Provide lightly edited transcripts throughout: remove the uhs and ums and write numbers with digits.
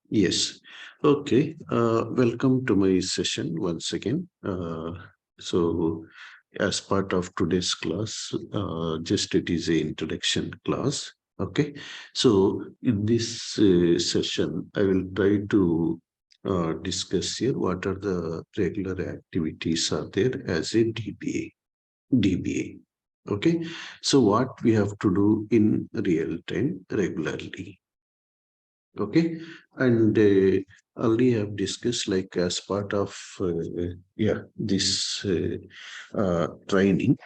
Yes. Okay. Welcome to my session once again. So, as part of today's class, just it is a introduction class. Okay. So, in this session, I will try to discuss here what are the regular activities are there as a DBA. DBA. Okay. So, what we have to do in real time regularly. Okay, and already have discussed like as part of this training.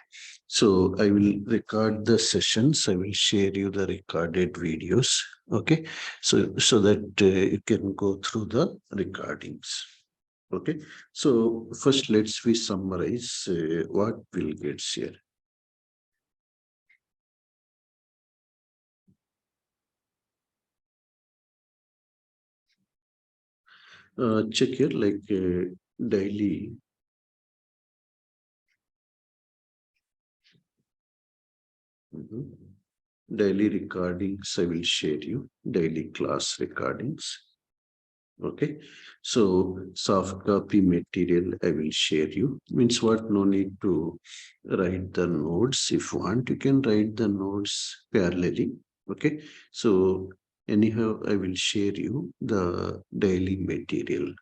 So I will record the sessions. I will share you the recorded videos. Okay, so that you can go through the recordings. Okay, so first let's we summarize what Bill Gates here. Check here like daily. Mhm. Daily recordings I will share you, daily class recordings. Okay, so soft copy material I will share you. Means what? No need to write the notes. If you want, you can write the notes parallelly. Okay, so anyhow I will share you the daily material.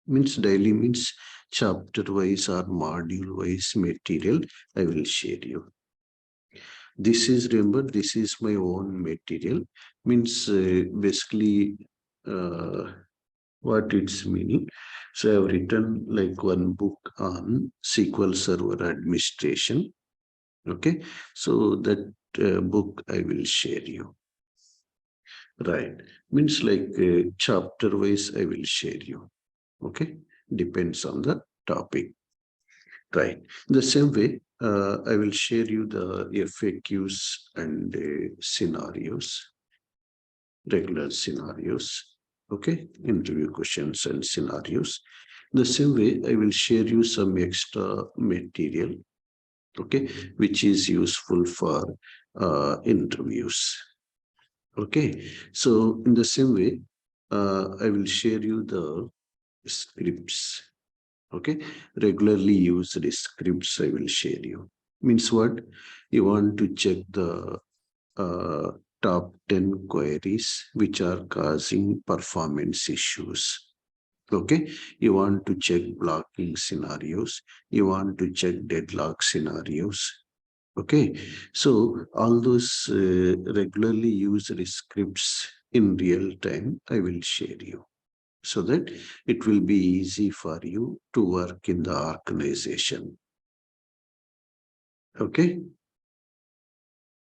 Means daily means chapter wise or module wise material I will share you. This is, remember, this is my own material. Means basically uh, what its meaning. So I have written like one book on SQL Server administration. Okay, so that book I will share you. Right, means like chapter wise I will share you. Okay, depends on the topic. Right. The same way, I will share you the FAQs and scenarios, regular scenarios. Okay, interview questions and scenarios. The same way, I will share you some extra material. Okay, which is useful for interviews. Okay, so in the same way, I will share you the scripts. Okay, regularly used scripts I will share you. Means what? You want to check the uh, top 10 queries which are causing performance issues. Okay, you want to check blocking scenarios, you want to check deadlock scenarios. Okay, so all those regularly used scripts in real time I will share you, so that it will be easy for you to work in the organization. Okay,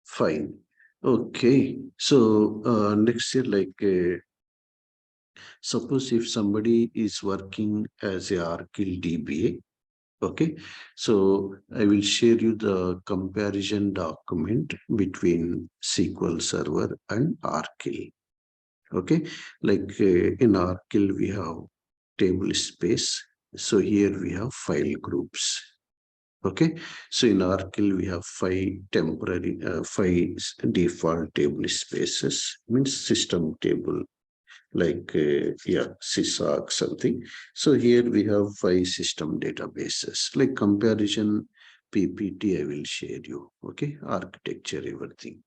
fine. Okay, so next year, like suppose if somebody is working as a Arkil DBA, okay, so I will share you the comparison document between SQL Server and Arkil. Okay, like in Arkil we have table space. So here we have file groups. Okay, so in Arkil we have five default table spaces, means system table, like sysoc something. So here we have five system databases. Like comparison PPT I will share you. Okay, architecture, everything.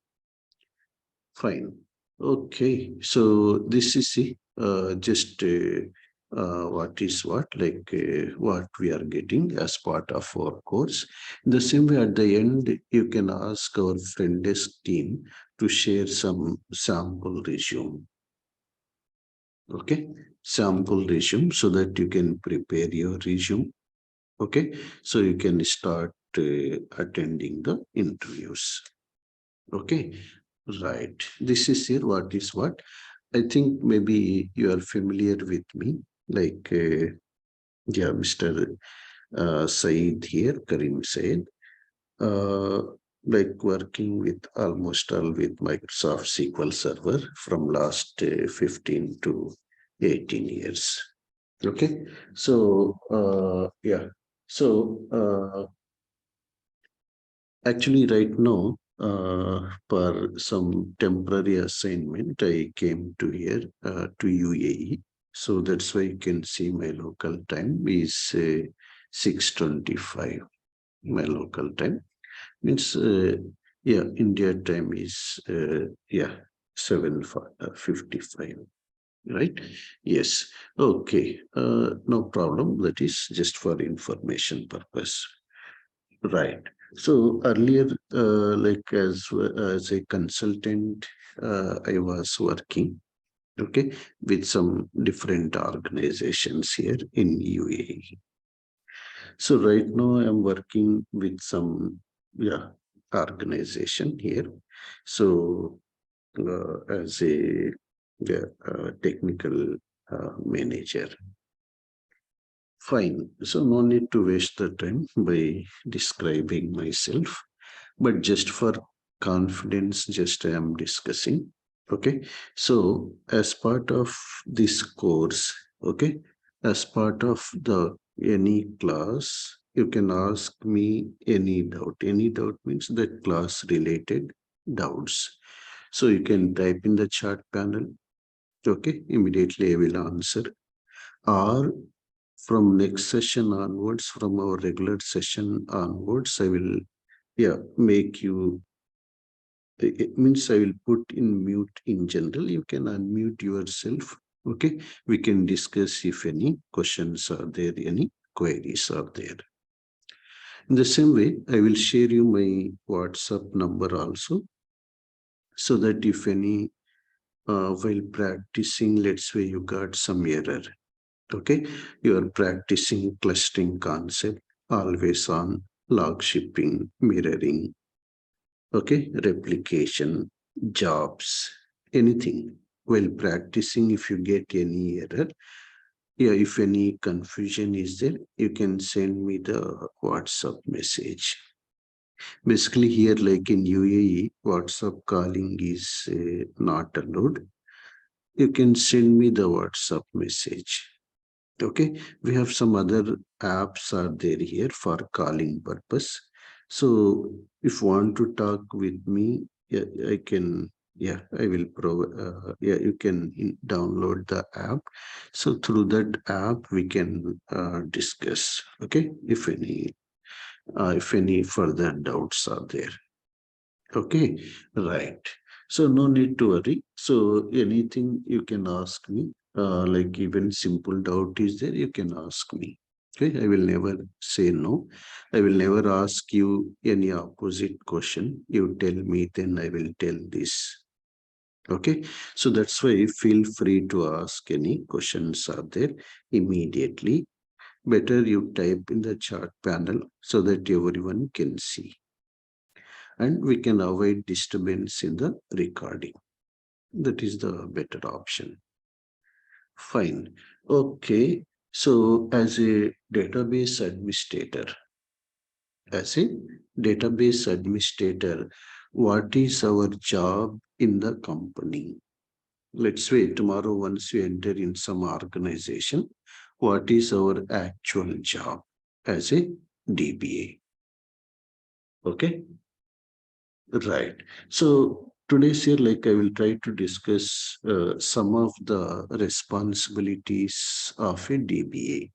Fine. Okay, so this is just what is what, like what we are getting as part of our course. In the same way, at the end, you can ask our friend desk team to share some sample resume. Okay, sample resume, so that you can prepare your resume. Okay, so you can start attending the interviews. Okay, right. This is here. What is what? I think maybe you are familiar with me, like yeah, Mr. Saeed here, Karim Saeed, uh, like working with almost all with Microsoft SQL Server from last 15 to 18 years. Okay, so yeah, so actually right now, for some temporary assignment, I came to here to UAE. So that's why you can see my local time is 6:25. My local time means, yeah, India time is, yeah, 7:55. Right? Yes. Okay. No problem. That is just for information purpose. Right. So earlier, like as a consultant, I was working, okay, with some different organizations here in UAE. So right now I'm working with some, yeah, organization here. So as a, yeah, technical manager. Fine. So no need to waste the time by describing myself, but just for confidence, just I am discussing. Okay. So as part of this course, okay, as part of the any class, you can ask me any doubt. Any doubt means the class related doubts. So you can type in the chat panel. Okay. Immediately I will answer. Or from next session onwards, from our regular session onwards, I will, yeah, make you, it means I will put in mute in general. You can unmute yourself. Okay. We can discuss if any questions are there, any queries are there. In the same way, I will share you my WhatsApp number also, so that if any, while practicing, let's say you got some error, okay, you are practicing clustering concept, always on, log shipping, mirroring, okay, replication, jobs, anything. While practicing, if you get any error, yeah, if any confusion is there, you can send me the WhatsApp message. Basically, here, like in UAE, WhatsApp calling is not allowed. You can send me the WhatsApp message. Okay, we have some other apps are there here for calling purpose. So if you want to talk with me, yeah, I can, yeah, I will provide, yeah, you can download the app. So through that app we can discuss, okay, if any further doubts are there. Okay, right. So no need to worry. So anything you can ask me, like even simple doubt is there, you can ask me. Okay, I will never say no. I will never ask you any opposite question. You tell me, then I will tell this. Okay, so that's why feel free to ask any questions are there immediately. Better you type in the chat panel so that everyone can see, and we can avoid disturbance in the recording. That is the better option. Fine. Okay. So as a database administrator, what is our job in the company? Let's say tomorrow, once you enter in some organization, what is our actual job as a DBA? Okay. Right. So today's here, like I will try to discuss some of the responsibilities of a DBA.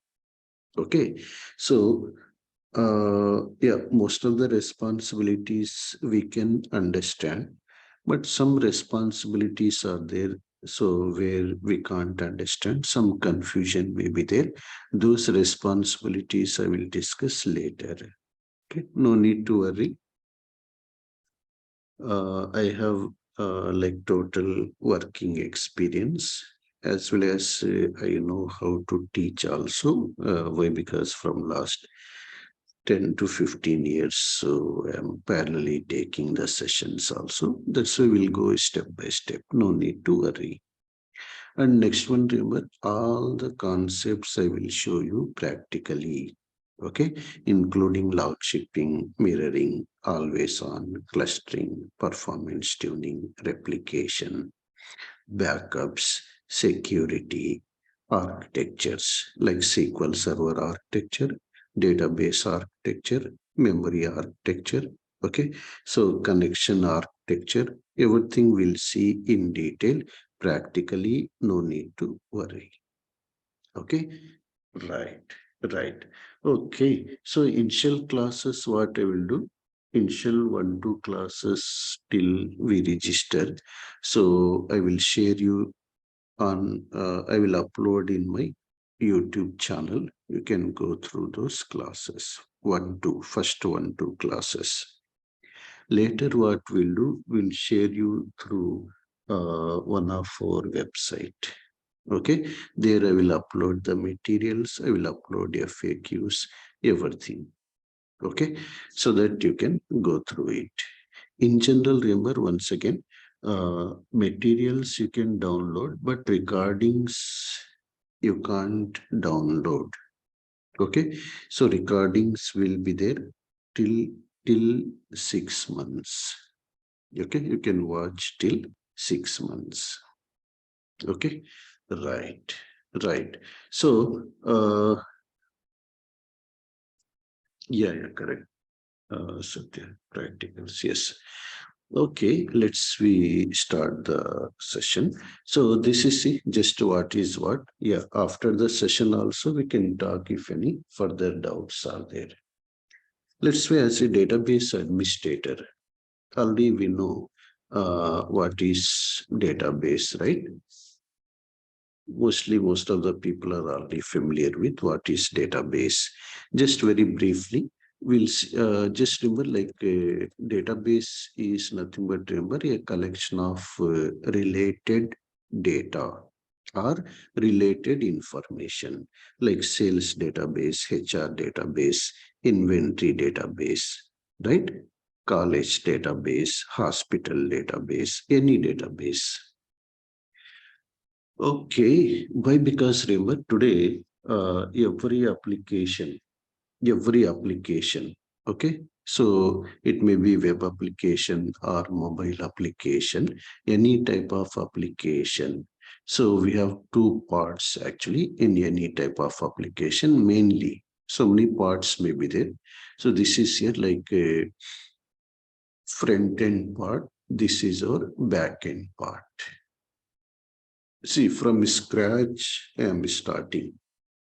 Okay. So yeah, most of the responsibilities we can understand, but some responsibilities are there. So where we can't understand, some confusion may be there. Those responsibilities I will discuss later. Okay. No need to worry. I have like total working experience, as well as I know how to teach also. Why? Because from last 10 to 15 years, so I'm parallelly taking the sessions also. That's why we'll go step by step. No need to worry. And next one, remember all the concepts I will show you practically. Okay, including log shipping, mirroring, always on, clustering, performance tuning, replication, backups, security, architectures like SQL Server architecture, database architecture, memory architecture. Okay, so connection architecture, everything we'll see in detail. Practically, no need to worry. Okay, right, right. Okay, so initial classes, what I will do? Initial 1-2 classes till we register. So I will share you on, I will upload in my YouTube channel. You can go through those classes. 1-2, first 1-2 classes. Later, what we'll do, we'll share you through one of our website. Okay, there I will upload the materials, I will upload FAQs, everything. Okay, so that you can go through it. In general, remember once again, materials you can download, but recordings you can't download. Okay, so recordings will be there till 6 months. Okay, you can watch till 6 months. Okay, right, right. So yeah, correct. Satya, practicals, yes. Okay, we start the session. So this is just what is what. Yeah, after the session also we can talk if any further doubts are there. Let's say as a database administrator, already we know what is database, right? Mostly, most of the people are already familiar with what is database. Just very briefly, we'll just remember like a database is nothing but remember a collection of related data or related information like sales database, HR database, inventory database, right? College database, hospital database, any database. Okay, why? Because remember today, every application, okay? So it may be web application or mobile application, any type of application. So we have two parts actually in any type of application, mainly. So many parts may be there. So this is here like a front end part. This is our back end part. See, from scratch, I am starting.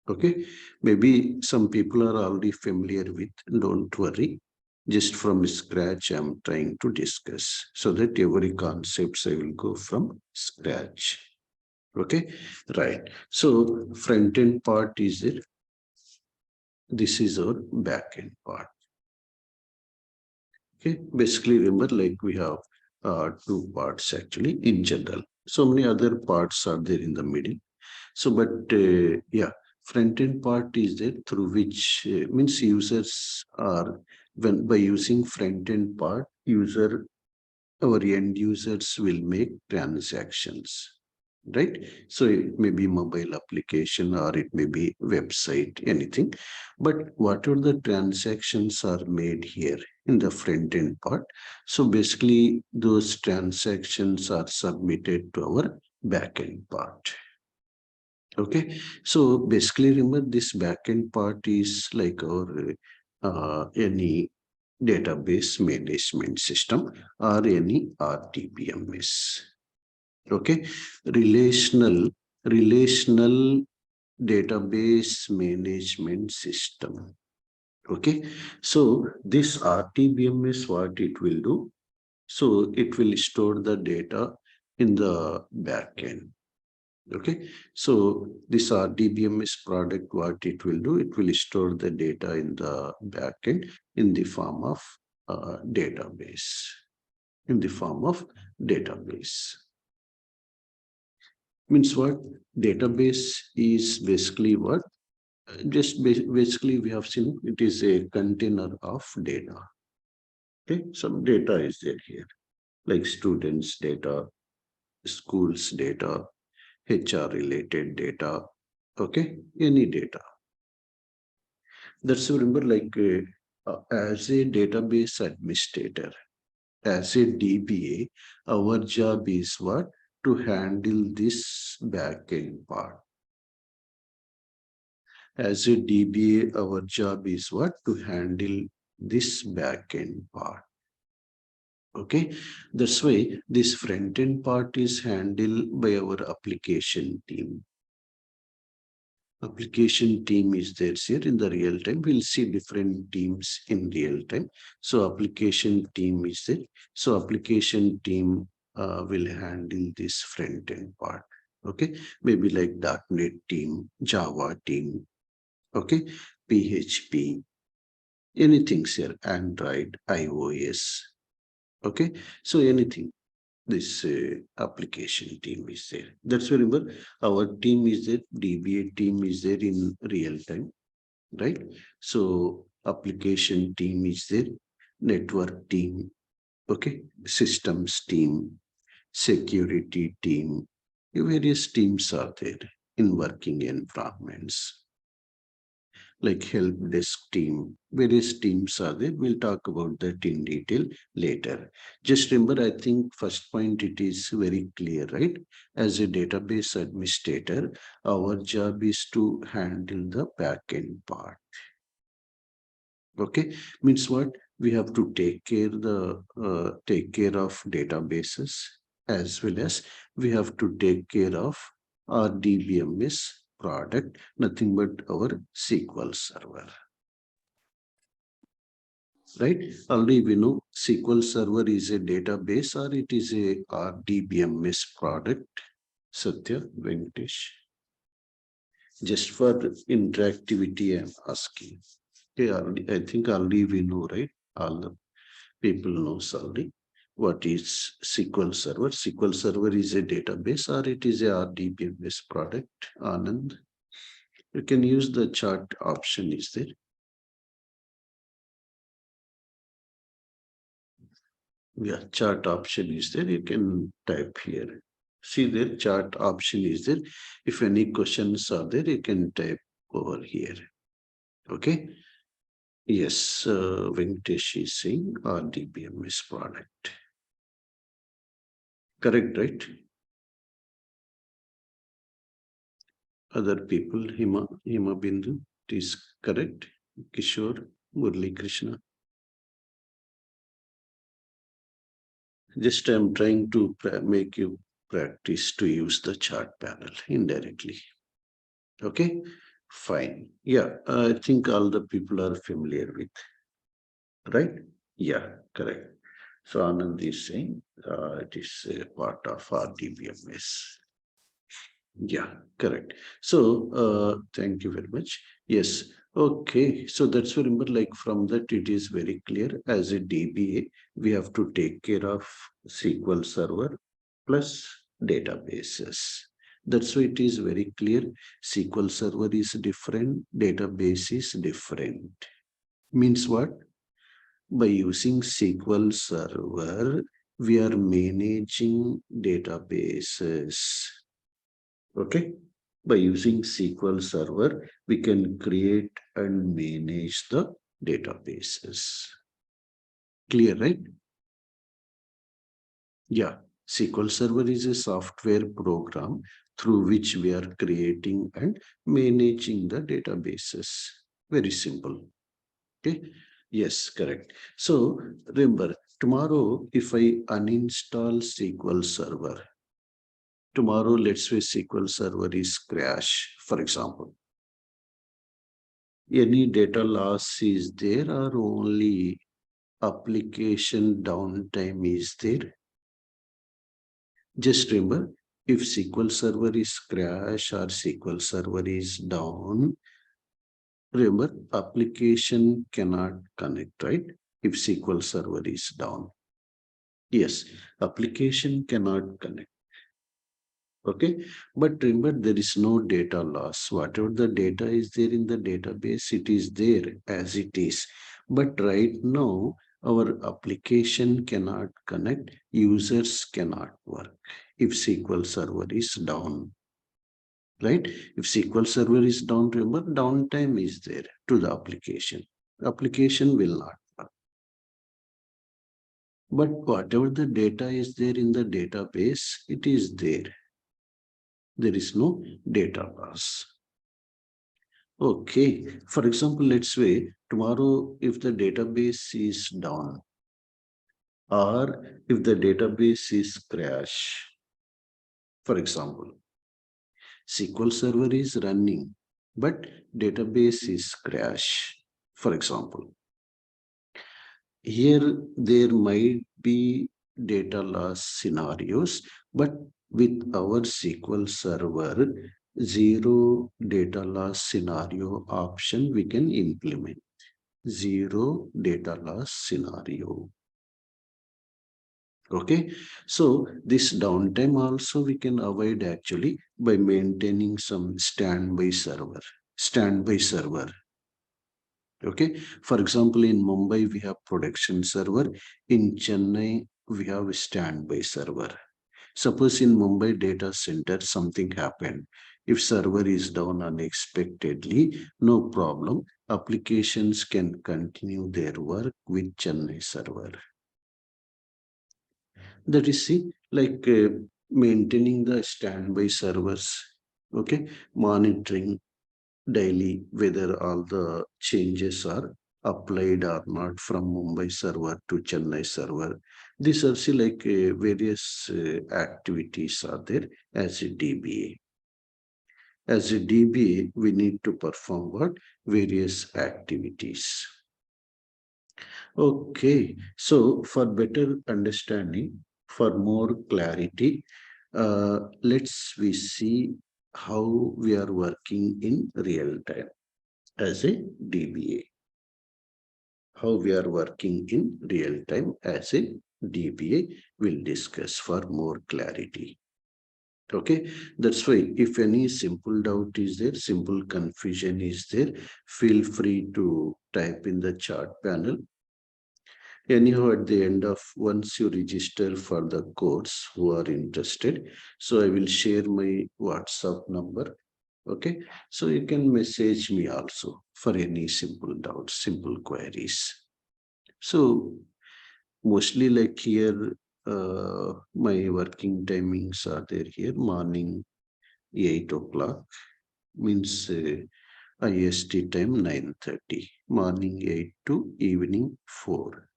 Okay, maybe some people are already familiar with, don't worry. Just from scratch, I'm trying to discuss so that every concepts I will go from scratch. Okay, right. So front end part is it. This is our back end part. Okay, basically remember like we have two parts actually in general. So many other parts are there in the middle. So, but yeah, front end part is there through which means users are when by using front end part, our end users will make transactions, right? So it may be mobile application or it may be website, anything. But whatever the transactions are made here in the front end part, so basically those transactions are submitted to our back end part. Okay, so basically remember this backend part is like our any database management system or any RDBMS. Okay, relational database management system. Okay, so this RTBMS, what it will do? So it will store the data in the backend. Okay, so this RDBMS product, what it will do, it will store the data in the backend in the form of database. In the form of database. Means what? Database is basically what? Just basically we have seen it is a container of data. Okay, some data is there here, like students' data, schools' data, HR related data, okay, any data. That's remember like as a database administrator, as a DBA, our job is what? To handle this backend part. As a DBA, our job is what? To handle this backend part. Okay, that's why this front end part is handled by our application team. application team is there here in the real time. We'll see different teams in real time. So application team is there. So application team will handle this front end part. Okay, maybe like .NET team, Java team, okay, PHP, anything here, Android, iOS, okay, so anything. This application team is there. That's why remember our team is there, DBA team is there in real time, right? So application team is there, network team, okay, systems team, security team, various teams are there in working environments like help desk team. Various teams are there. We'll talk about that in detail later. Just remember, I think first point it is very clear, right? As a database administrator, our job is to handle the backend part. Okay, means what? We have to take care of databases as well as we have to take care of our DBMS product, nothing but our SQL Server. Right? Already we know SQL Server is a database or it is a RDBMS product. Satya, Venkatesh. Just for interactivity, I'm asking. Okay, already, I think already we know, right? All the people know already what is SQL Server. SQL Server is a database or it is a RDBMS product. Anand, you can use the chart option, is there? Yeah, chart option is there. You can type here. See the chart option is there. If any questions are there, you can type over here. Okay. Yes, Venkatesh is saying RDBMS product. Correct, right? Other people, Hima Bindu, it is correct. Kishore, Murli Krishna. Just I'm trying to make you practice to use the chart panel indirectly. Okay, fine. Yeah, I think all the people are familiar with, right? Yeah, correct. So Anand is saying it is a part of our DBMS. Yeah, correct. So thank you very much. Yes. Okay. So that's why remember, like from that, it is very clear as a DBA, we have to take care of SQL Server plus databases. That's why it is very clear. SQL Server is different, database is different. Means what? By using SQL Server, we are managing databases. Okay. By using SQL Server, we can create and manage the databases. Clear, right? Yeah. SQL Server is a software program through which we are creating and managing the databases. Very simple. Okay. Yes, correct. So remember, tomorrow, if I uninstall SQL Server, tomorrow, let's say SQL Server is crash, for example. Any data loss is there or only application downtime is there? Just remember, if SQL Server is crash or SQL Server is down, remember application cannot connect, right? If SQL Server is down. Yes, application cannot connect. Okay, but remember there is no data loss. Whatever the data is there in the database, it is there as it is. But right now, our application cannot connect, users cannot work if SQL Server is down. Right? If SQL Server is down, remember downtime is there to the application. Application will not work. But whatever the data is there in the database, it is there. There is no data loss. Okay, for example, let's say tomorrow if the database is down or if the database is crash, for example, SQL Server is running, but database is crash, for example. Here, there might be data loss scenarios, but with our SQL Server, zero data loss scenario option we can implement. Zero data loss scenario. Okay, so this downtime also we can avoid actually by maintaining some standby server. Standby server. Okay, for example, in Mumbai we have production server. In Chennai we have a standby server. Suppose in Mumbai data center something happened. If server is down unexpectedly, no problem. Applications can continue their work with Chennai server. That is see like maintaining the standby servers, okay, monitoring daily whether all the changes are applied or not from Mumbai server to Chennai server. These are see like various activities are there as a DBA. As a DBA we need to perform what various activities. Okay, so for better understanding, for more clarity, let's we see how we are working in real time as a DBA. How we are working in real time as a DBA, we'll discuss for more clarity. Okay, that's why if any simple doubt is there, simple confusion is there, feel free to type in the chat panel. Anyhow, at the end of once you register for the course who are interested, so I will share my WhatsApp number. Okay, so you can message me also for any simple doubts, simple queries. So mostly like here, my working timings are there here. Morning 8 o'clock means IST time 9:30. Morning 8 to evening 4.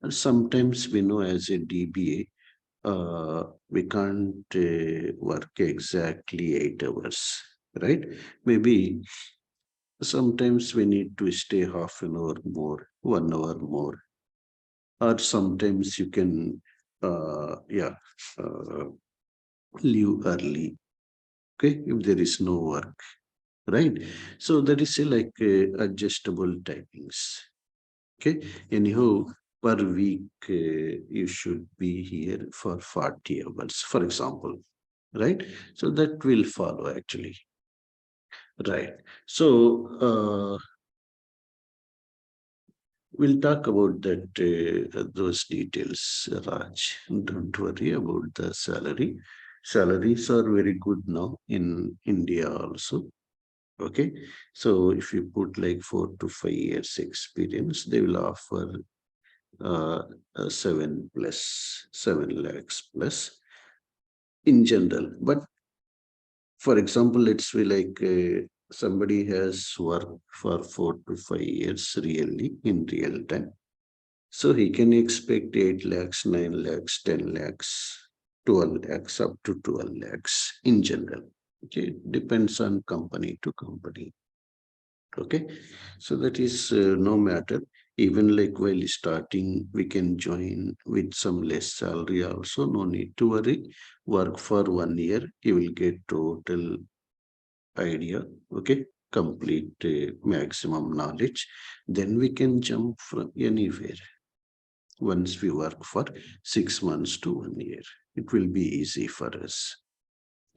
And sometimes we know as a DBA, we can't work exactly 8 hours, right? Maybe sometimes we need to stay half an hour more, 1 hour more, or sometimes you can, yeah, uh, leave early, okay, if there is no work, right? So that is like adjustable timings. Okay, anyhow, per week you should be here for 40 hours, for example, right? So that will follow actually, right? So we'll talk about that those details, Raj. Don't worry about the salary. Salaries are very good now in India also. Okay, so if you put like 4 to 5 years experience, they will offer uh, 7 lakhs plus in general. But for example, let's say like somebody has worked for 4 to 5 years really in real time. So he can expect 8 lakhs, 9 lakhs, 10 lakhs, 12 lakhs, up to 12 lakhs in general. Okay, depends on company to company. Okay, so that is no matter. Even like while starting, we can join with some less salary also. No need to worry. Work for 1 year, you will get total idea. Okay, complete maximum knowledge. Then we can jump from anywhere. Once we work for 6 months to 1 year, it will be easy for us.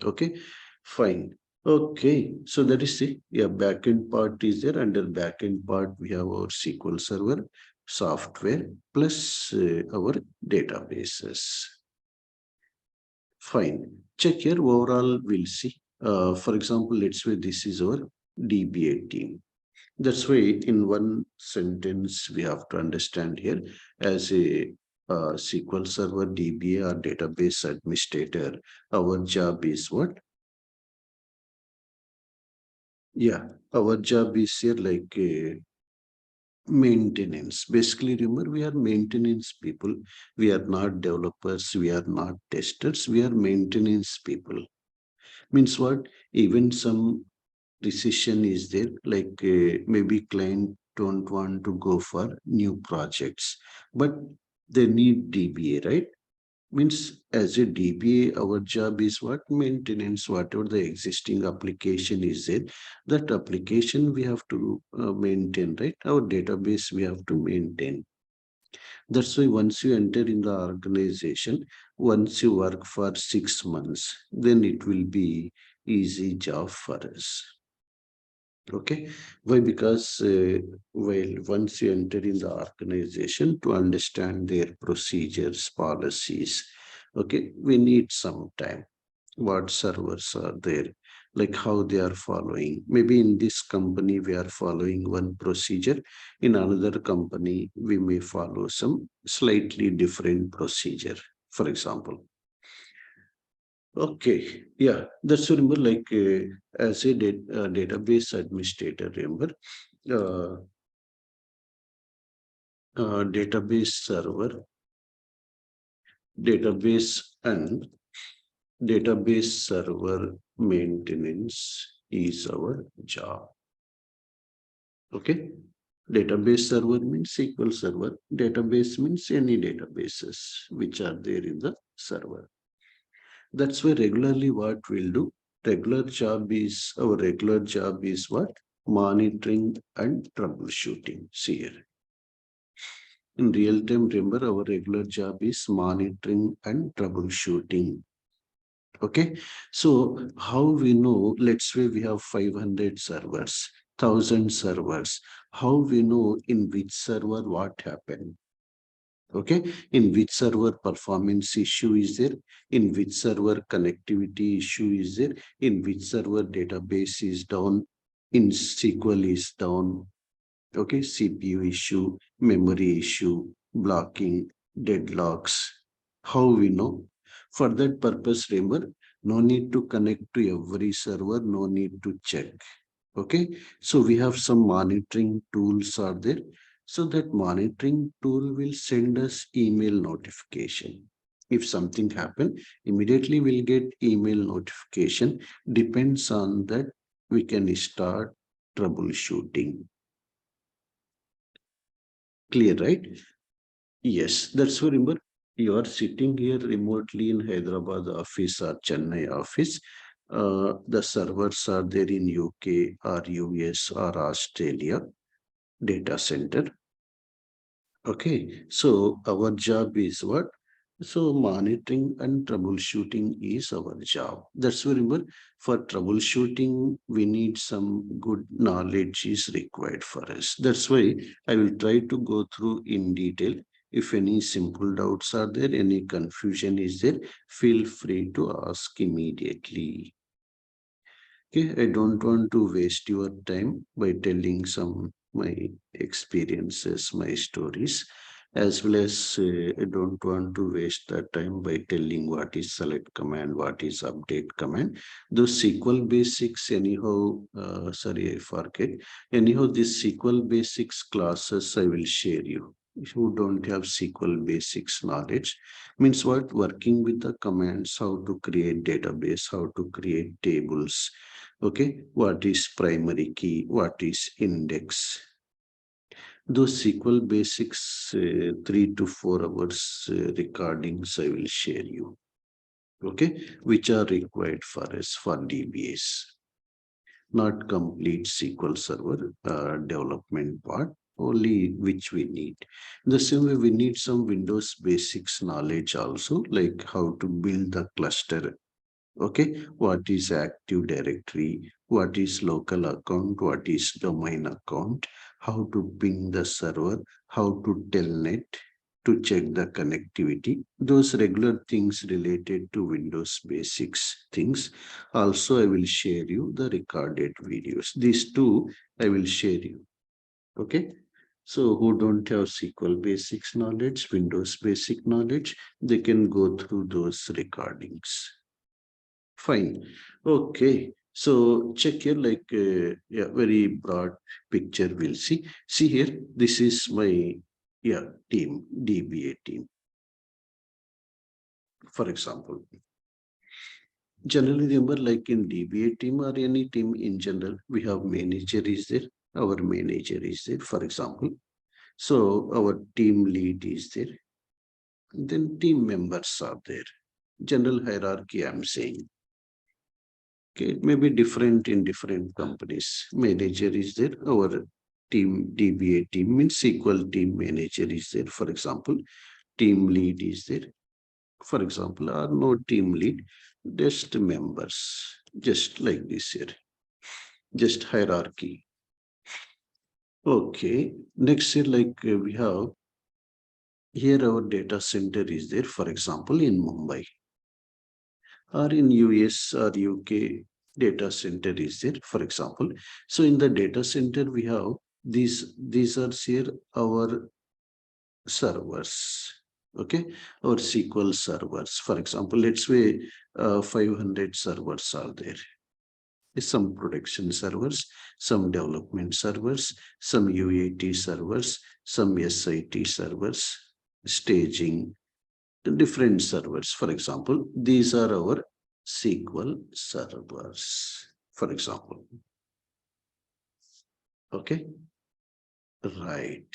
Okay, fine. Okay, so that is the yeah, backend part is there. Under backend part, we have our SQL Server software plus our databases. Fine. Check here overall, we'll see. For example, let's say this is our DBA team. That's why in one sentence we have to understand here as a SQL Server DBA or database administrator, our job is what? Yeah, our job is here like maintenance. Basically, remember, we are maintenance people. We are not developers. We are not testers. We are maintenance people. Means what? Even some decision is there, like maybe client don't want to go for new projects, but they need DBA, right? Means as a DBA, our job is what? Maintenance, whatever the existing application is there, that application we have to maintain, right? Our database we have to maintain. That's why once you enter in the organization, once you work for 6 months, then it will be easy job for us. Okay, why? Because well, once you enter in the organization to understand their procedures, policies, okay, we need some time. What servers are there, like how they are following. Maybe in this company we are following one procedure. In another company, we may follow some slightly different procedure, for example. Okay, yeah, that's remember like as a database administrator, remember uh, database server, database and database server maintenance is our job. Okay, database server means SQL server, database means any databases which are there in the server. That's why regularly what we'll do, our regular job is what? Monitoring and troubleshooting. See here. In real time, remember our regular job is monitoring and troubleshooting. Okay. So how we know, let's say we have 500 servers, 1,000 servers. How we know in which server what happened? Okay, in which server performance issue is there, in which server connectivity issue is there, in which server database is down, in SQL is down, okay, CPU issue, memory issue, blocking, deadlocks. How we know? For that purpose, remember, no need to connect to every server, no need to check. Okay, so we have some monitoring tools are there. So that monitoring tool will send us email notification. If something happen, immediately we'll get email notification. Depends on that, we can start troubleshooting. Clear, right? Yes, that's why remember you are sitting here remotely in Hyderabad office or Chennai office. The servers are there in UK or US or Australia data center. Okay, so our job is what? So monitoring and troubleshooting is our job. That's why remember for troubleshooting we need some good knowledge is required for us. That's why I will try to go through in detail. If any simple doubts are there, any confusion is there, feel free to ask immediately. Okay, I don't want to waste your time by telling some my experiences, my stories, as well as I don't want to waste that time by telling what is select command, what is update command. Those SQL basics, anyhow, sorry, I forget. Anyhow, this SQL basics classes I will share you. Who don't have SQL basics knowledge means what? Working with the commands, how to create database, how to create tables. Okay, what is primary key, what is index? Those SQL basics 3 to 4 hours recordings I will share you. Okay, which are required for us for DBAs, not complete SQL Server development part, only which we need. The same way we need some Windows basics knowledge also, like how to build the cluster. Okay, what is Active Directory, what is local account, what is domain account, how to ping the server, how to telnet to check the connectivity, those regular things related to Windows basics things. Also, I will share you the recorded videos. These two I will share you. Okay. So who don't have SQL basics knowledge, Windows basic knowledge, they can go through those recordings. Fine. Okay. So check here like yeah, very broad picture we'll see. See here, this is my yeah team, DBA team. For example, Generally, remember, like in DBA team or any team in general, we have manager is there, our manager is there, for example. So our team lead is there, then team members are there. General hierarchy, I'm saying. Okay, it may be different in different companies. Manager is there, our team DBA team means SQL team manager is there, for example. Team lead is there, for example, or no team lead, just members, just like this here, just hierarchy. Okay, next here, like we have here our data center is there, for example, in Mumbai or in US or UK data center is there, for example. So in the data center, we have these are here our servers. Okay, our SQL servers. For example, let's say 500 servers are there. Some production servers, some development servers, some UAT servers, some SIT servers, staging, different servers. For example, these are our SQL servers, for example. Okay, right.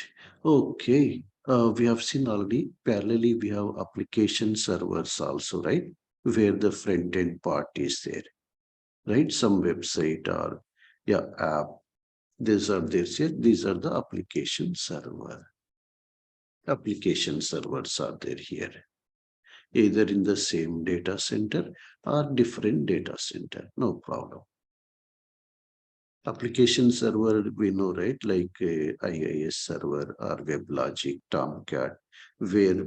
Okay, we have seen already. Parallelly, we have application servers also, right? Where the front end part is there, right? Some website or yeah app. These are this here. These are the application server. Application servers are there here, either in the same data center or different data center. No problem. Application server, we know, right? Like IIS server or WebLogic, Tomcat, where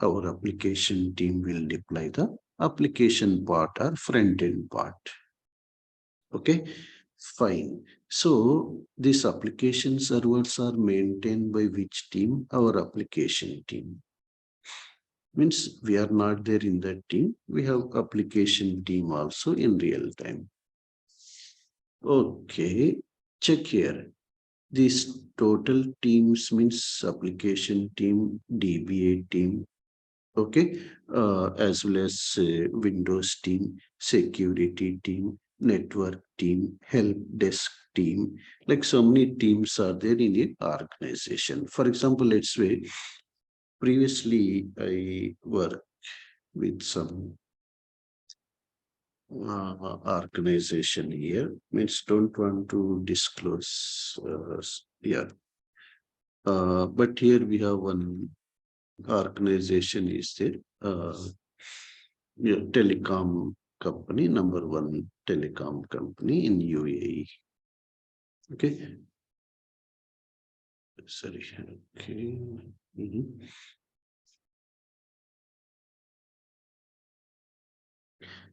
our application team will deploy the application part or front end part. Okay, fine. So these application servers are maintained by which team? Our application team. Means we are not there in that team. We have application team also in real time. Okay, check here. These total teams means application team, DBA team, okay, as well as Windows team, security team, network team, help desk team. Like so many teams are there in an organization. For example, let's say previously I worked with some organization here, means don't want to disclose here. But here we have one organization is there, yeah, telecom company, number one telecom company in UAE. Okay, sorry. Okay.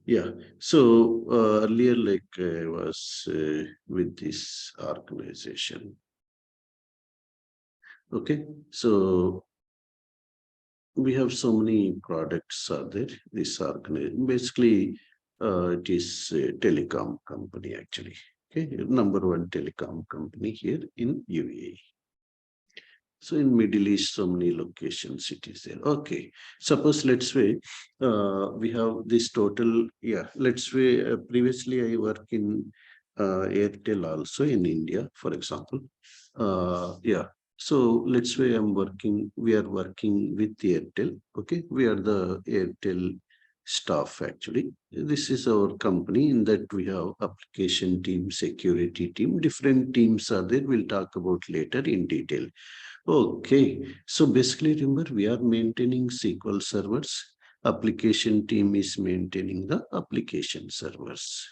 Yeah. So earlier, like I was with this organization. Okay. So we have so many products are there. This organization basically it is a telecom company actually. Okay, number one telecom company here in UAE. So in Middle East, so many locations it is there. Okay, suppose let's say we have this total. Yeah, let's say previously I work in Airtel also in India, for example. Yeah, so let's say we are working with Airtel. Okay, we are the Airtel staff actually. This is our company in that we have application team, security team, different teams are there. We'll talk about later in detail. Okay, so basically remember we are maintaining SQL servers. Application team is maintaining the application servers.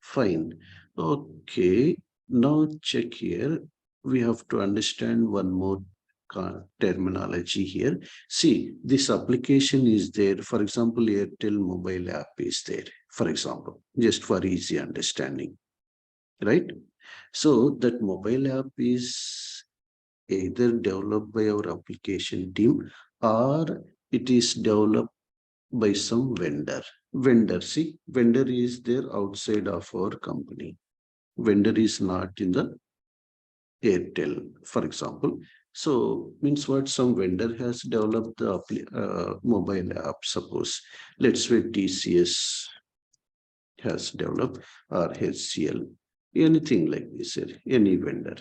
Fine. Okay, now check here. We have to understand one more terminology here. See, this application is there. For example, Airtel mobile app is there. For example, just for easy understanding, right? So that mobile app is either developed by our application team or it is developed by some vendor. Vendor, see, vendor is there outside of our company. Vendor is not in the Airtel, for example. So means what? Some vendor has developed the mobile app. Suppose let's say TCS has developed, or HCL, anything like this, any vendor,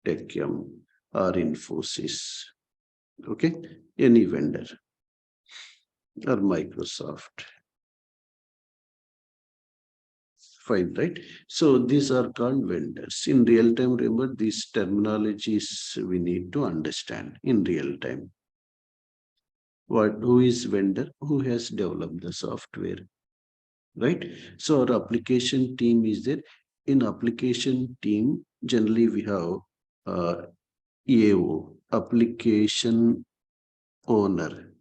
Techem or Infosys, okay, any vendor or Microsoft. Fine, right? So these are called vendors. In real time, remember these terminologies we need to understand in real time. Who is vendor? Who has developed the software, right? So our application team is there. In application team, generally we have AO, application owner.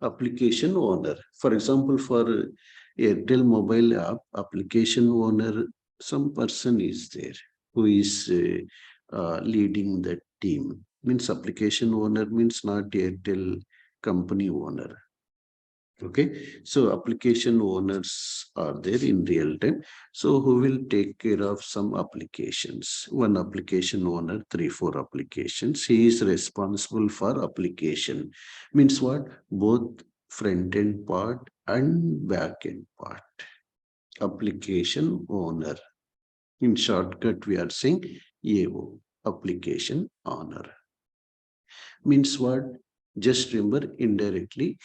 Application owner. For example, for Airtel mobile app, application owner, some person is there who is leading the team. Means application owner means not Airtel company owner. Okay, so application owners are there in real time. So who will take care of some applications? One application owner, 3, 4 applications. He is responsible for application. Means what? Both front end part and back end part. Application owner. In shortcut, we are saying AO, application owner. Means what? Just remember indirectly,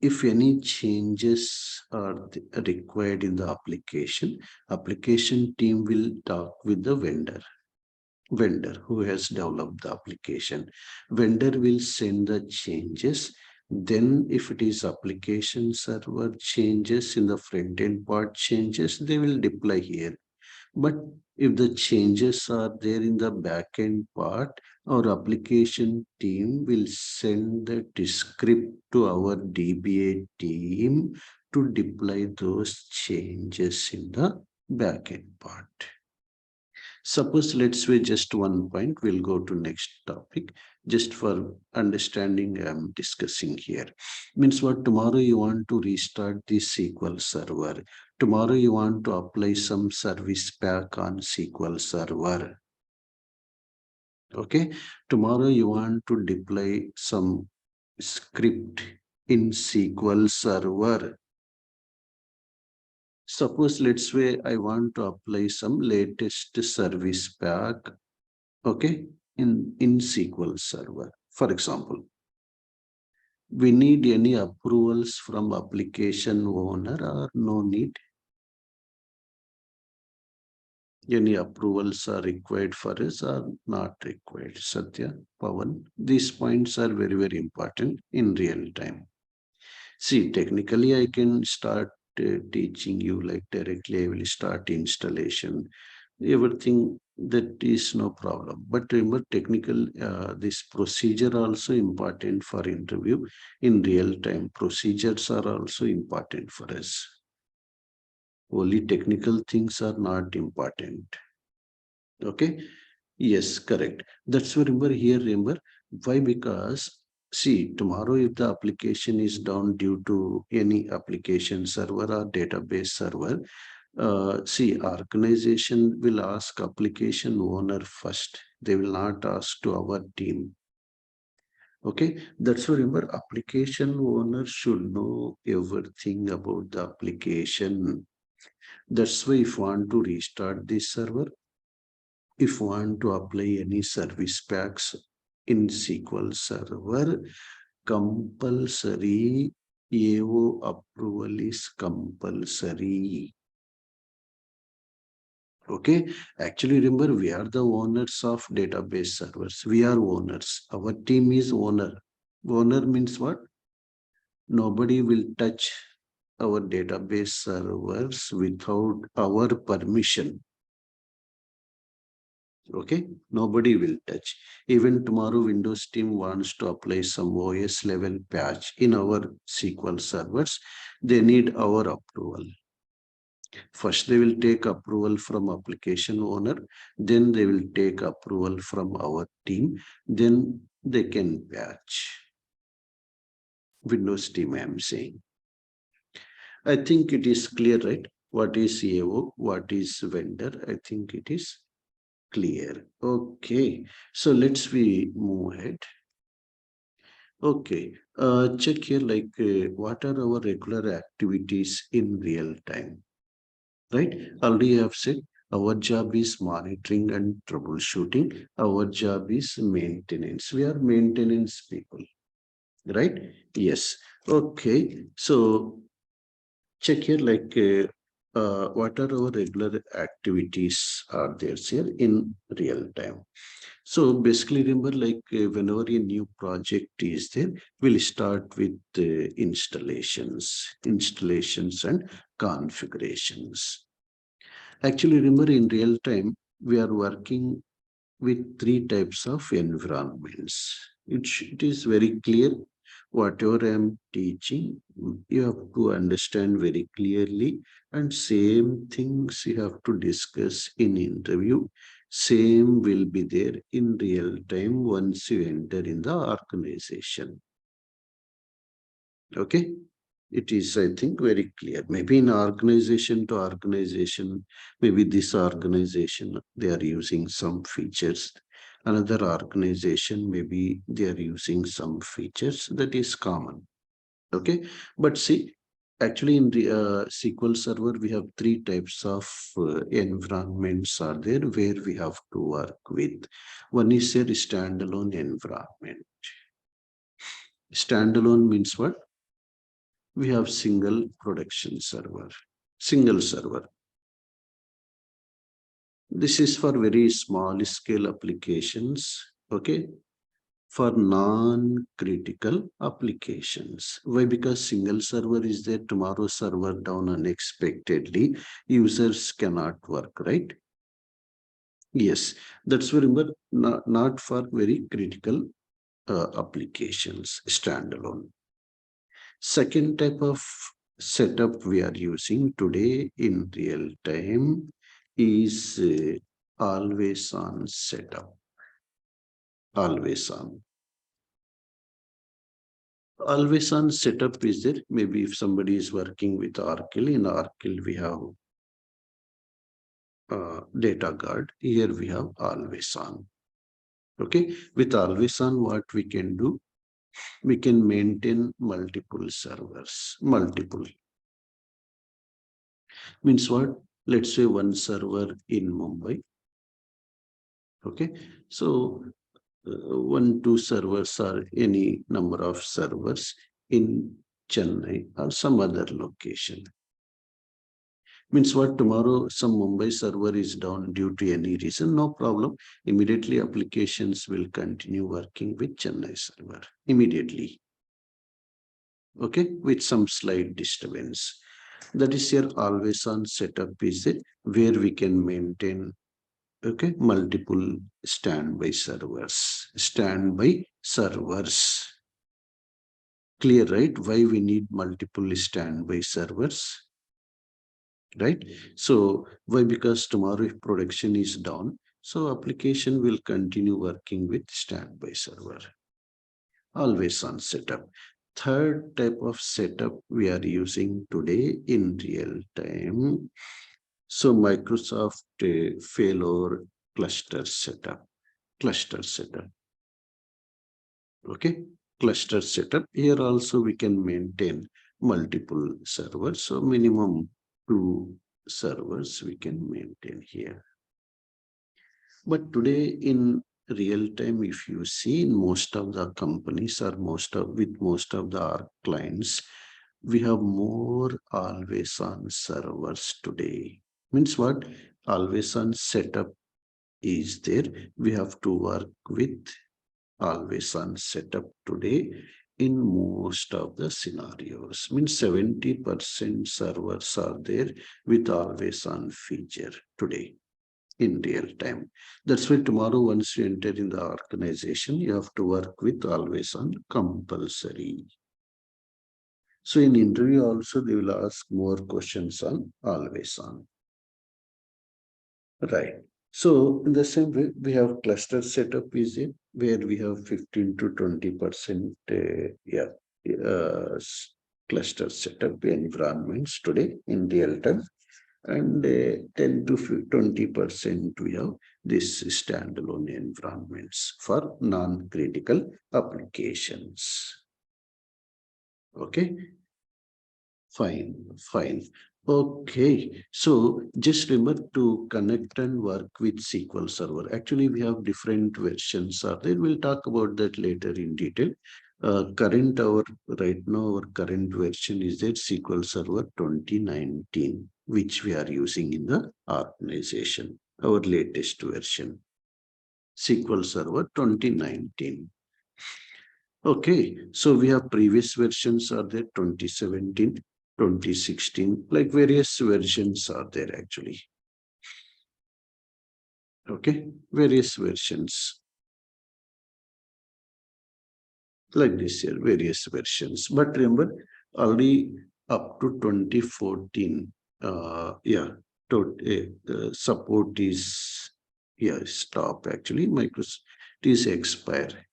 if any changes are required in the application team will talk with the vendor who has developed the application. Vendor will send the changes. Then if it is application server changes in the front end part changes, they will deploy here. But if the changes are there in the backend part, our application team will send the script to our DBA team to deploy those changes in the backend part. Suppose let's say just one point, we'll go to next topic. Just for understanding, I'm discussing here. Means what? Tomorrow you want to restart the SQL server. Tomorrow you want to apply some service pack on SQL server. Okay. Tomorrow you want to deploy some script in SQL server. Suppose let's say I want to apply some latest service pack, okay, in SQL server. For example, we need any approvals from application owner or no need? Any approvals are required for us or not required? Satya, Pawan, these points are very, very important in real time. See, technically, I can start teaching you like directly, I will start installation, everything, that is no problem. But remember, technical, this procedure also important for interview in real time. Procedures are also important for us. Only technical things are not important. Okay. Yes, correct. That's why remember here, remember why? Because see, tomorrow if the application is down due to any application server or database server, see, organization will ask application owner first. They will not ask to our team. Okay, that's why remember application owner should know everything about the application. That's why if you want to restart this server, if you want to apply any service packs in SQL Server, compulsory AO approval is compulsory. Okay, actually remember we are the owners of database servers. We are owners. Our team is owner. Owner means what? Nobody will touch our database servers without our permission. Okay, nobody will touch. Even tomorrow Windows team wants to apply some OS level patch in our SQL servers, they need our approval. First they will take approval from application owner, then they will take approval from our team, then they can patch. Windows team I am saying. I think it is clear, right? What is AO, what is vendor? I think it is clear. Okay. So let's we move ahead. Okay. Check here like what are our regular activities in real time? Right? Already I have said our job is monitoring and troubleshooting. Our job is maintenance. We are maintenance people, right? Yes. Okay. So check here like what are our regular activities are there here in real time. So basically remember like whenever a new project is there, we'll start with installations and configurations. Actually remember in real time, we are working with three types of environments. It is very clear. Whatever I am teaching, you have to understand very clearly, and same things you have to discuss in interview. Same will be there in real time once you enter in the organization. Okay, it is, I think, very clear. Maybe in organization to organization, maybe this organization, they are using some features. Another organization, maybe they are using some features that is common. Okay, but see, actually in the SQL Server, we have three types of environments are there where we have to work with. One is a standalone environment. Standalone means what? We have single production server, single server. This is for very small scale applications, okay, for non-critical applications. Why? Because single server is there, tomorrow server down unexpectedly, users cannot work, right? Yes, that's very, but not for very critical applications, standalone. Second type of setup we are using today in real time is always on setup. Always on. Always on setup is there. Maybe if somebody is working with Oracle, in Oracle we have data guard. Here we have always on. Okay. With always on, what we can do? We can maintain multiple servers. Multiple. Means what? Let's say one server in Mumbai. Okay. So one, two servers or any number of servers in Chennai or some other location. Means what? Tomorrow some Mumbai server is down due to any reason, no problem. Immediately applications will continue working with Chennai server immediately. Okay, with some slight disturbance. That is your always on setup is it where we can maintain, okay, multiple standby servers. Standby servers. Clear, right? Why we need multiple standby servers? Right? So why? Because tomorrow if production is down, so application will continue working with standby server. Always on setup. Third type of setup we are using today in real time. So Microsoft failure cluster setup. Cluster setup. Okay. Cluster setup. Here also we can maintain multiple servers. So minimum 2 servers we can maintain here. But today in real time, if you see in most of the companies or most of the our clients, we have more always on servers today. Means what? Always on setup is there. We have to work with always on setup today in most of the scenarios. Means 70% servers are there with always on feature today in real time. That's why tomorrow, once you enter in the organization, you have to work with always on compulsory. So in interview also, they will ask more questions on always on. Right. So in the same way, we have cluster setup is it where we have 15 to 20% cluster setup environments today in real time. and 10 to 20% we have this standalone environments for non-critical applications. Okay, fine. Okay, so just remember to connect and work with SQL Server. Actually, we have different versions are there. We'll talk about that later in detail. Right now our current version is that SQL Server 2019, which we are using in the organization. Our latest version, SQL Server 2019. Okay, so we have previous versions are there 2017, 2016, like various versions are there actually. Okay, various versions like this here, various versions. But remember, only up to 2014, support is stop actually. Microsoft is expire.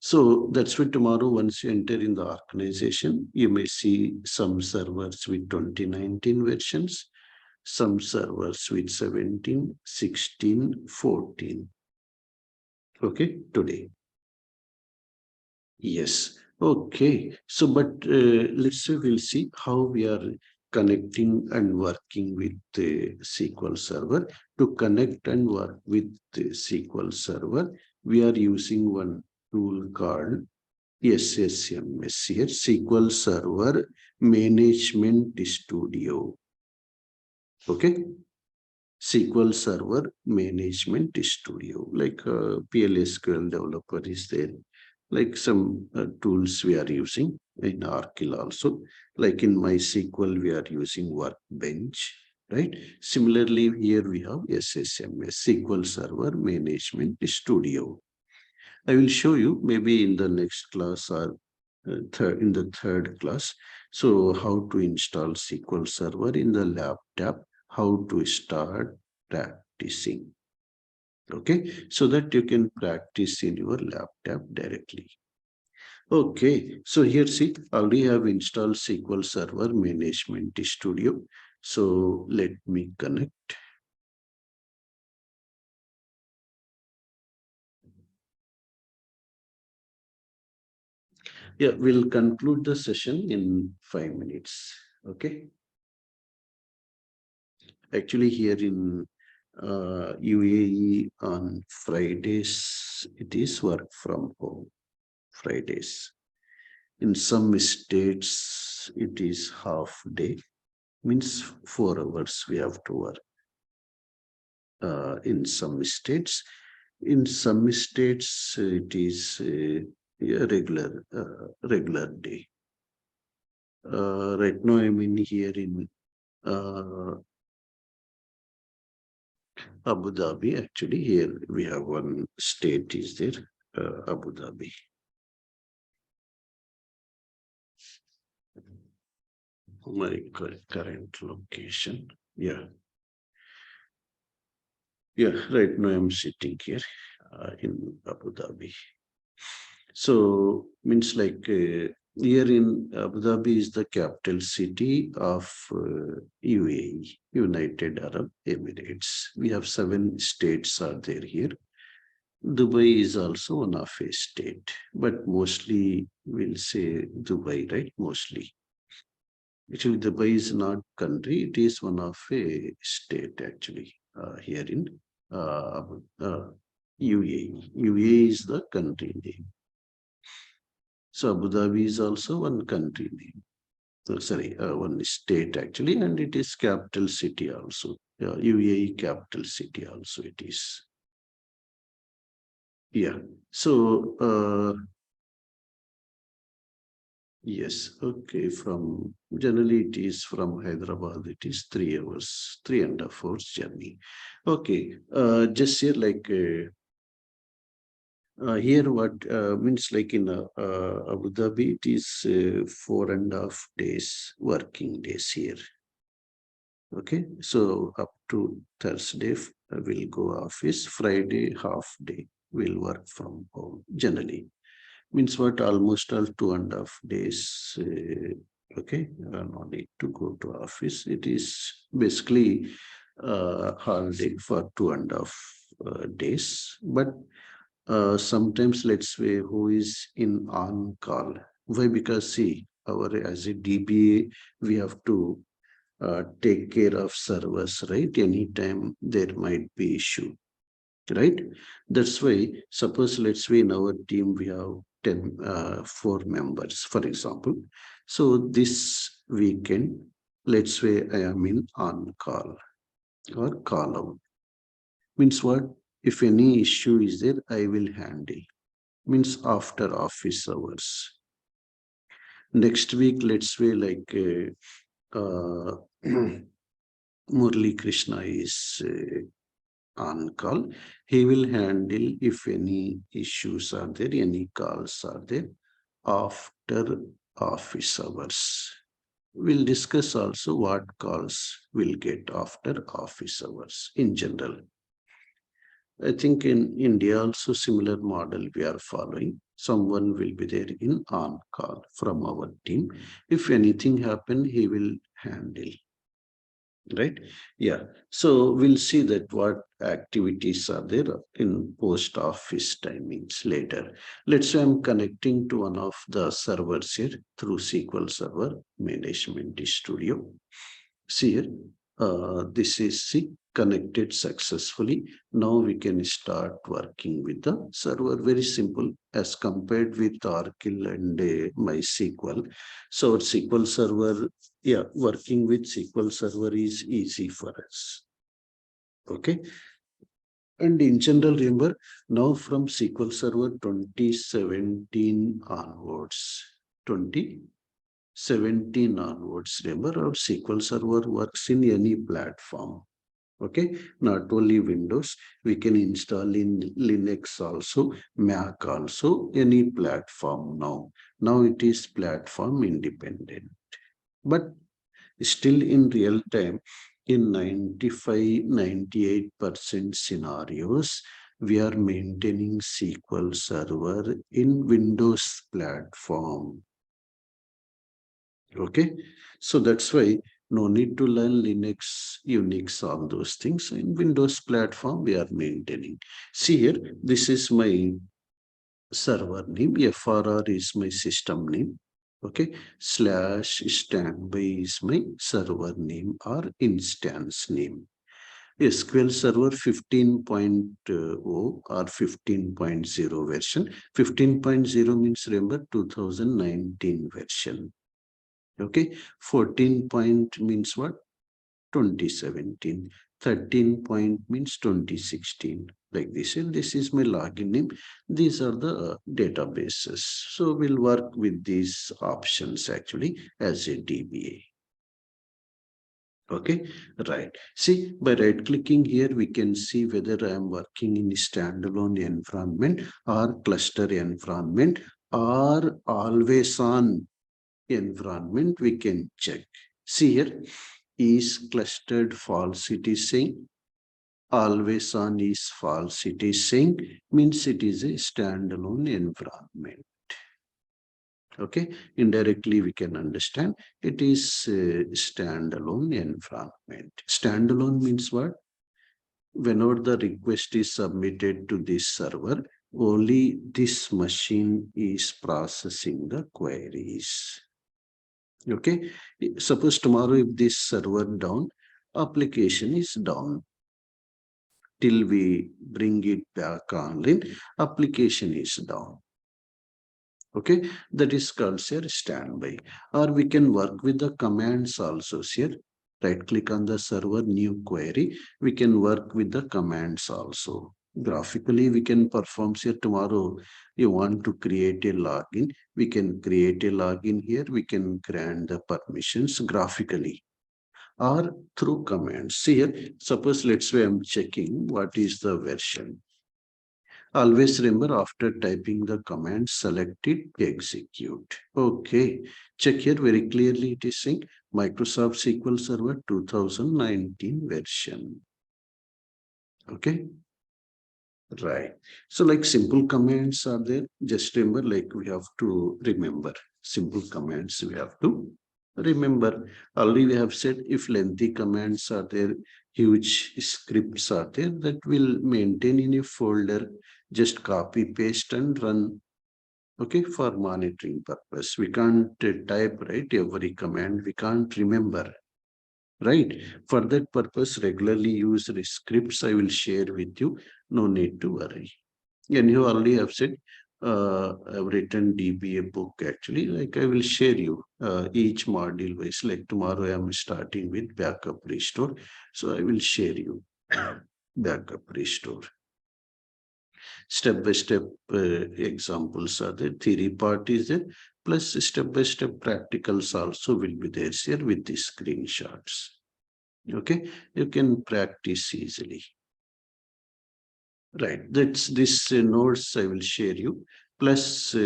So that's why tomorrow, once you enter in the organization, you may see some servers with 2019 versions, some servers with 17, 16, 14. Okay, today. Yes. Okay. So, but let's say we'll see how we are connecting and working with the SQL Server. To connect and work with the SQL Server, we are using one tool called SSMS here, SQL Server Management Studio. Okay, SQL Server Management Studio, like PLSQL developer is there, like some tools we are using in Arkil also, like in MySQL we are using Workbench, right? Similarly, here we have SSMS, SQL Server Management Studio. I will show you maybe in the next class or in the third class. So how to install SQL Server in the laptop, how to start practicing. Okay, so that you can practice in your laptop directly. Okay, so here see, already have installed SQL Server Management Studio. So let me connect. Yeah, we'll conclude the session in 5 minutes. Okay. Actually, here in UAE on Fridays, it is work from home. Fridays. In some states, it is half day, means 4 hours we have to work. In some states, it is a regular day. Right now, I'm in here in Abu Dhabi. Actually, here we have one state is there, Abu Dhabi. My current location. Yeah. Right now I'm sitting here in Abu Dhabi. So means like here in Abu Dhabi is the capital city of UAE, United Arab Emirates. We have 7 states are there here. Dubai is also one of a state, but mostly we'll say Dubai, right? Mostly. Actually, Dubai is not country; it is one of a state actually here in UAE. UAE is the country name. So Abu Dhabi is also one country name. One state actually, and it is capital city also. UAE capital city also it is. Yeah. So yes, okay. From generally it is from Hyderabad. It is 3 hours, 3.5 hours journey. Okay, just here like here what means like in Abu Dhabi it is 4.5 days working days here. Okay, so up to Thursday we'll go office. Friday half day we'll work from home generally. Means what almost all 2.5 days Okay, no need to go to office. It is basically holiday for 2.5 days. But sometimes, let's say, who is in on call? Why? Because see, our as a DBA, we have to take care of servers, right? Anytime there might be issue, right? That's why, suppose let's say in our team we have 4 members, for example. So this weekend, let's say I am in on call or call out. Means what? If any issue is there, I will handle. Means after office hours. Next week, let's say like Murli Krishna is on call. He will handle if any issues are there, any calls are there after office hours. We'll discuss also what calls will get after office hours in general. I think in India also similar model we are following. Someone will be there in on call from our team. If anything happen, he will handle, right? Yeah, so we'll see that what activities are there in post office timings later. Let's say I'm connecting to one of the servers here through SQL Server Management Studio. See here, this is connected successfully. Now we can start working with the server. Very simple as compared with Oracle and MySQL. So our SQL Server, yeah, working with SQL Server is easy for us. Okay. And in general, remember, now from SQL Server 2017 onwards, 2017 onwards, remember our SQL Server works in any platform. Okay, not only Windows, we can install in Linux also, Mac also, any platform now. Now it is platform independent. But still in real time, in 95-98% scenarios, we are maintaining SQL Server in Windows platform. Okay, so that's why no need to learn Linux, Unix, all those things. In Windows platform, we are maintaining. See here, this is my server name. FRR is my system name. Okay, slash standby is my server name or instance name. SQL Server 15.0 or 15.0 version. 15.0 means remember 2019 version. Okay, 14 point means what? 2017. 13 point means 2016. Like this, and this is my login name. These are the databases. So we'll work with these options actually as a DBA. Okay, right. See, by right clicking here, we can see whether I am working in standalone environment or cluster environment or always on environment. We can check. See here, is clustered false, it is saying. Always on is false, it is saying, means it is a standalone environment. Okay, indirectly we can understand it is a standalone environment. Standalone means what? Whenever the request is submitted to this server, only this machine is processing the queries. Okay, suppose tomorrow if this server down, application is down. Till we bring it back online, application is down. Okay, that is called here standby. Or we can work with the commands also here. Right click on the server, new query. We can work with the commands also. Graphically, we can perform here tomorrow. You want to create a login, we can create a login here. We can grant the permissions graphically or through commands. See here, suppose let's say I'm checking what is the version. Always remember after typing the command, select it, execute. Okay, check here very clearly it is saying Microsoft SQL Server 2019 version. Okay, right. So like simple commands are there. Just remember, like we have to remember simple commands we have to Remember, already we have said if lengthy commands are there, huge scripts are there, that will maintain in a folder, just copy, paste and run. Okay, for monitoring purpose. We can't type, right, every command, we can't remember, right? For that purpose, regularly use the scripts I will share with you. No need to worry. And you already have said, I've written DBA book actually, like I will share you each module wise, like tomorrow I'm starting with backup restore. So I will share you backup restore. Step-by-step examples are there, theory part is there, plus step-by-step practicals also will be there here with the screenshots. Okay, you can practice easily. Right, that's this notes I will share you, plus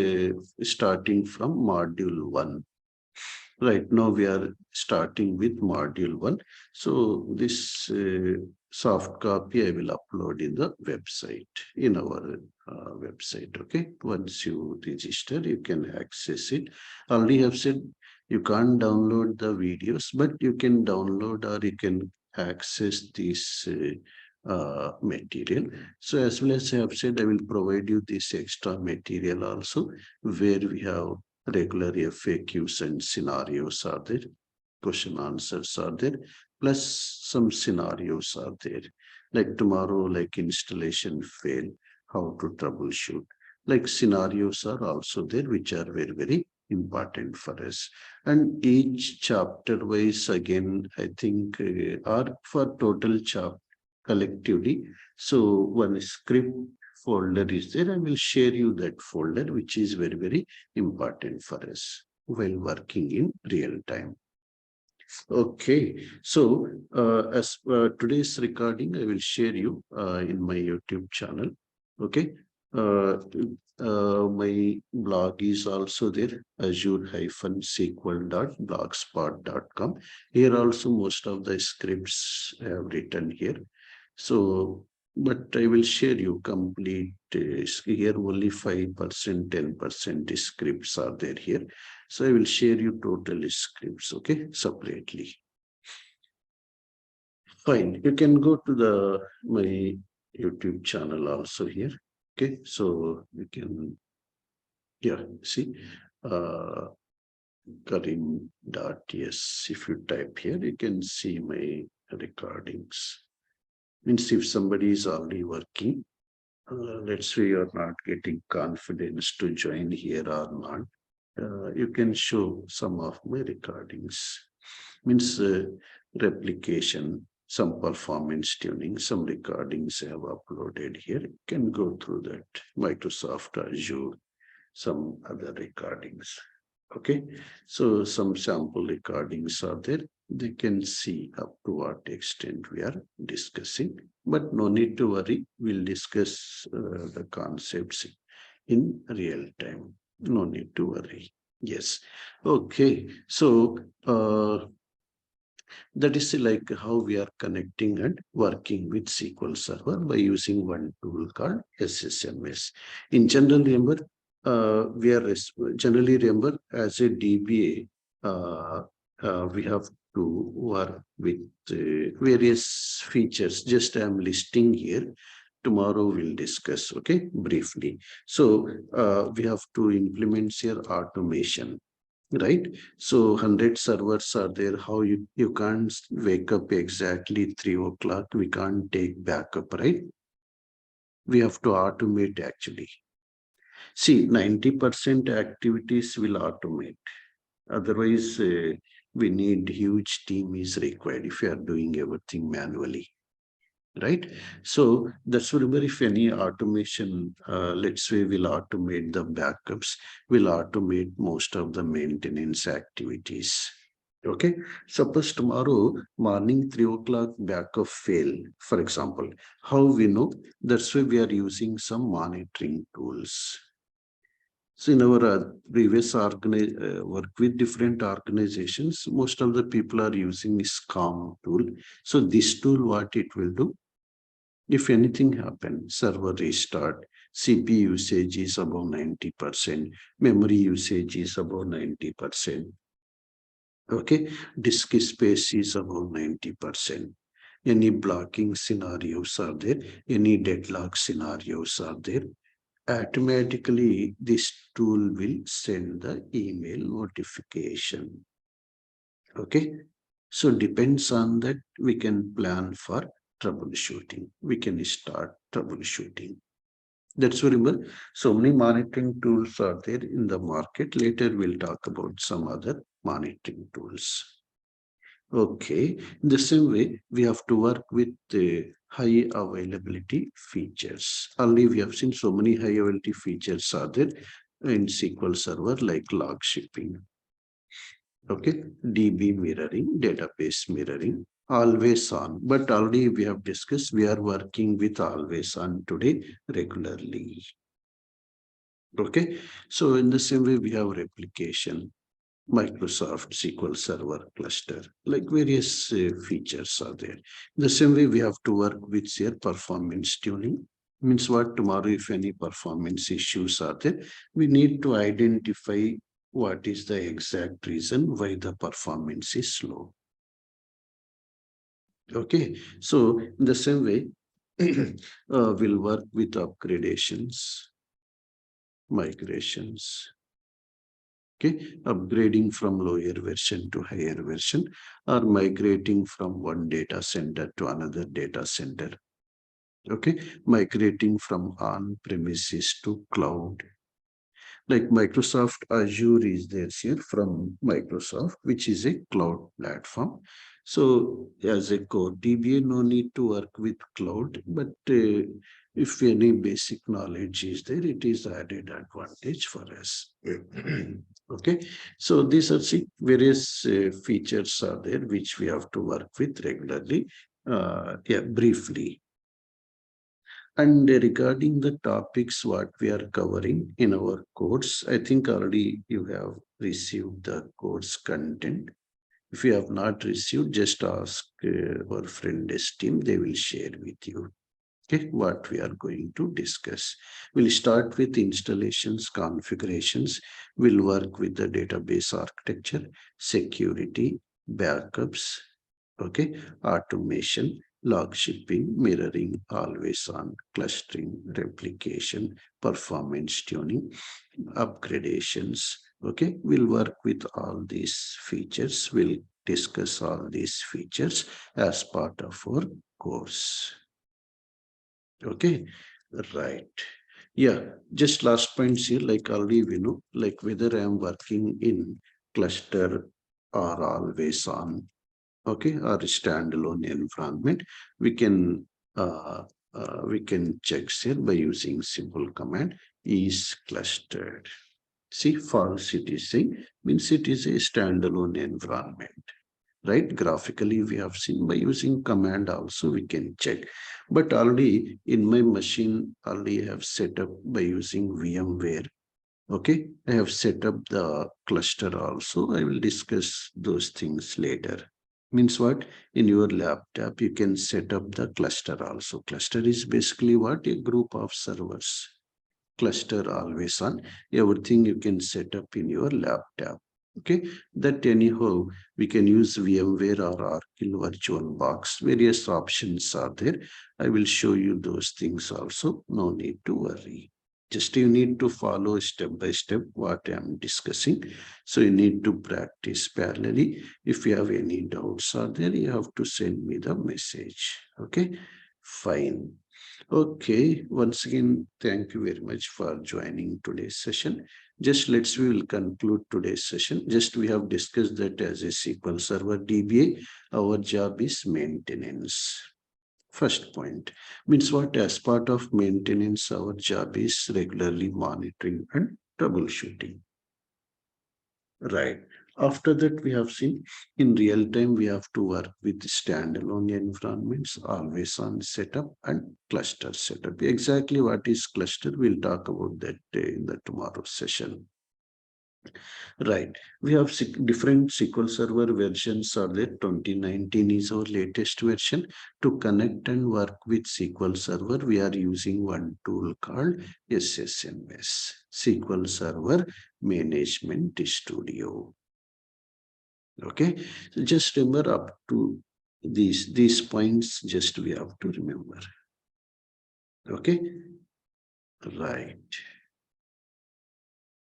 starting from module 1. Right now we are starting with module 1. So this soft copy I will upload in the website, in our website. Okay, once you register, you can access it. Already have said you can't download the videos, but you can download or you can access this material. So as well as I have said, I will provide you this extra material also, where we have regular FAQs and scenarios are there, question answers are there, plus some scenarios are there. Like tomorrow, like installation fail, how to troubleshoot. Like scenarios are also there, which are very, very important for us. And each chapter wise, again, I think are for total chapter collectively. So one script folder is there. I will share you that folder, which is very, very important for us while working in real time. Okay, so as today's recording, I will share you in my YouTube channel. Okay, my blog is also there, azure-sql.blogspot.com. Here also most of the scripts I have written here. So, but I will share you complete here only 5%, 10% scripts are there here. So I will share you total scripts, okay, separately. Fine, you can go to the my YouTube channel also here. Okay, so you can, yeah, see, uh, Karim.yes. If you type here, you can see my recordings. Means if somebody is already working, let's say you're not getting confidence to join here or not, you can show some of my recordings. Means replication, some performance tuning, some recordings I have uploaded here. You can go through that. Microsoft Azure, some other recordings. Okay, so some sample recordings are there. They can see up to what extent we are discussing, but no need to worry. We'll discuss the concepts in real time. No need to worry. Yes. Okay. So that is like how we are connecting and working with SQL Server by using one tool called SSMS. In general, remember, we are generally remember as a DBA, we have to work with various features. Just I am listing here. Tomorrow we'll discuss, okay, briefly. So we have to implement here automation, right? So 100 servers are there. How you can't wake up exactly 3 o'clock. We can't take backup, right? We have to automate actually. See, 90% activities will automate. Otherwise, we need huge team is required if you are doing everything manually, right? So that's whatever, if any automation, let's say we'll automate the backups, we'll automate most of the maintenance activities. Okay, suppose tomorrow morning 3 o'clock backup fail, for example, how we know? That's why we are using some monitoring tools. So in our previous work with different organizations, most of the people are using SCOM tool. So this tool, what it will do? If anything happens, server restart, CPU usage is above 90%, memory usage is above 90%. Okay, disk space is about 90%. Any blocking scenarios are there, any deadlock scenarios are there. Automatically, this tool will send the email notification. Okay, so depends on that, we can plan for troubleshooting. We can start troubleshooting. That's very much. So many monitoring tools are there in the market. Later, we'll talk about some other monitoring tools. Okay, in the same way, we have to work with the high availability features. Only we have seen so many high availability features are there in SQL Server, like log shipping. Okay, DB mirroring, database mirroring, always on. But already we have discussed, we are working with always on today regularly. Okay, so in the same way, we have replication, Microsoft SQL Server cluster, like various features are there. The same way we have to work with their performance tuning. Means what, tomorrow if any performance issues are there, we need to identify what is the exact reason why the performance is slow. Okay, so in the same way, we'll work with upgradations, migrations, okay, upgrading from lower version to higher version, or migrating from one data center to another data center. Okay, migrating from on premises to cloud. Like Microsoft Azure is there here from Microsoft, which is a cloud platform. So as a core DBA, no need to work with cloud, but if any basic knowledge is there, it is added advantage for us. Okay, so these are various features are there which we have to work with regularly. Yeah, briefly. And regarding the topics what we are covering in our course, I think already you have received the course content. If you have not received, just ask our friend esteem, they will share with you. Okay, what we are going to discuss. We'll start with installations, configurations. We'll work with the database architecture, security, backups, okay, automation, log shipping, mirroring, always on, clustering, replication, performance tuning, upgradations. Okay, we'll work with all these features. We'll discuss all these features as part of our course. Okay, right. Yeah, just last points here, like already we know, like whether I am working in cluster or always on, okay, or standalone environment, we can we can check here by using simple command is clustered. See, false it is saying means it is a standalone environment, right? Graphically we have seen by using command also we can check, but already in my machine already I have set up by using VMware. Okay, I have set up the cluster also. I will discuss those things later. Means what, in your laptop you can set up the cluster also. Cluster is basically what, a group of servers. Cluster always on, everything you can set up in your laptop. Okay, that anyhow we can use VMware or Oracle VirtualBox. Various options are there. I will show you those things also. No need to worry. Just you need to follow step by step what I am discussing. So you need to practice parallelly. If you have any doubts are there, you have to send me the message. Okay, fine. Okay, once again, thank you very much for joining today's session. Just we will conclude today's session. Just we have discussed that as a SQL Server DBA, our job is maintenance. First point means what, as part of maintenance, our job is regularly monitoring and troubleshooting. Right. After that, we have seen in real time, we have to work with standalone environments, always on setup and cluster setup. Exactly what is cluster, we'll talk about that in the tomorrow session. Right. We have different SQL Server versions are there. 2019 is our latest version. To connect and work with SQL Server, we are using one tool called SSMS, SQL Server Management Studio. Okay, so just remember up to these points, just we have to remember. Okay, right.